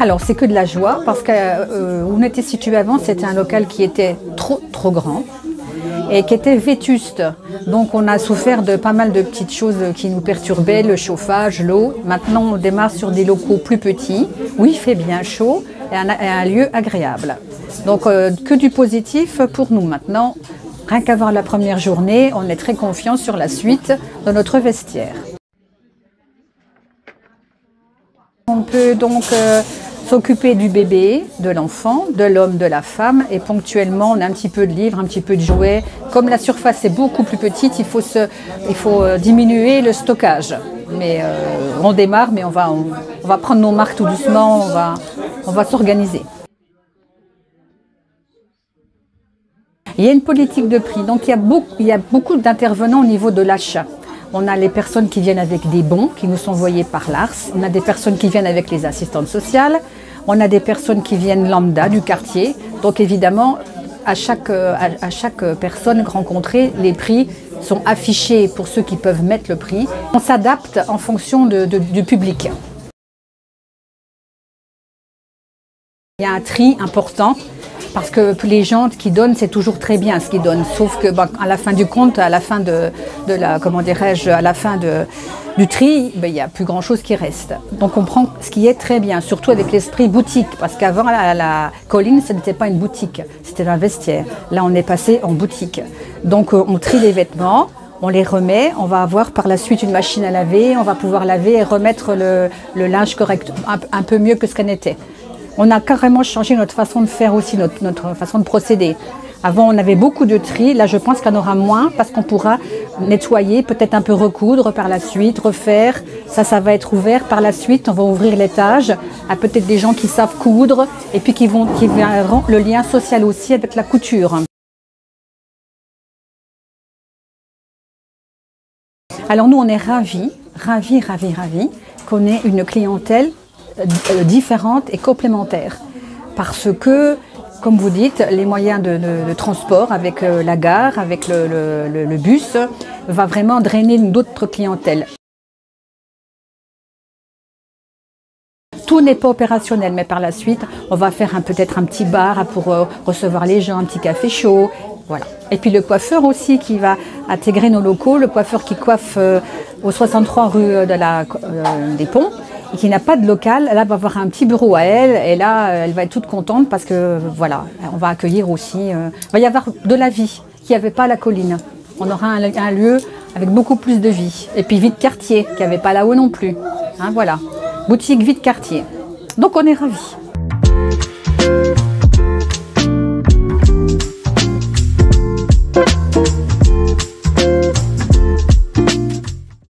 Alors c'est que de la joie parce que où on était situé avant, c'était un local qui était trop grand et qui était vétuste. Donc on a souffert de pas mal de petites choses qui nous perturbaient, le chauffage, l'eau. Maintenant on démarre sur des locaux plus petits, où il fait bien chaud et un lieu agréable. Donc que du positif pour nous maintenant. Rien qu'avoir la première journée, on est très confiant sur la suite de notre vestiaire. On peut donc s'occuper du bébé, de l'enfant, de l'homme, de la femme et ponctuellement on a un petit peu de livres, un petit peu de jouets. Comme la surface est beaucoup plus petite, il faut diminuer le stockage. Mais on démarre, mais on va prendre nos marques tout doucement, on va s'organiser. Il y a une politique de prix, donc il y a beaucoup d'intervenants au niveau de l'achat. On a les personnes qui viennent avec des bons qui nous sont envoyés par l'ARS, on a des personnes qui viennent avec les assistantes sociales, on a des personnes qui viennent lambda du quartier. Donc évidemment, à chaque personne rencontrée, les prix sont affichés pour ceux qui peuvent mettre le prix. On s'adapte en fonction du public. Il y a un tri important. Parce que les gens qui donnent, c'est toujours très bien ce qu'ils donnent. Sauf que à la fin du compte, à la fin du tri, il n'y a plus grand chose qui reste. Donc on prend ce qui est très bien, surtout avec l'esprit boutique. Parce qu'avant, la colline, ce n'était pas une boutique, c'était un vestiaire. Là, on est passé en boutique. Donc on trie les vêtements, on les remet, on va avoir par la suite une machine à laver, on va pouvoir laver et remettre le linge correct, un peu mieux que ce qu'elle était. On a carrément changé notre façon de faire aussi, notre façon de procéder. Avant, on avait beaucoup de tri. Là, je pense qu'il y en aura moins parce qu'on pourra nettoyer, peut-être un peu recoudre par la suite, refaire. Ça va être ouvert par la suite. On va ouvrir l'étage à peut-être des gens qui savent coudre et puis qui verront le lien social aussi avec la couture. Alors nous, on est ravis qu'on ait une clientèle différentes et complémentaires parce que, comme vous dites, les moyens de transport avec la gare, avec le bus, va vraiment drainer d'autres clientèles. Tout n'est pas opérationnel, mais par la suite, on va faire peut-être un petit bar pour recevoir les gens, un petit café chaud. Voilà. Et puis le coiffeur aussi qui va intégrer nos locaux, le coiffeur qui coiffe au 63 rue des Ponts, et qui n'a pas de local, là va avoir un petit bureau à elle et là elle va être toute contente parce que voilà, on va accueillir aussi, il va y avoir de la vie qu'il n'y avait pas à la colline. On aura un lieu avec beaucoup plus de vie. Et puis vie de quartier, qu'il n'y avait pas là-haut non plus. Hein, voilà, boutique vie de quartier. Donc on est ravis.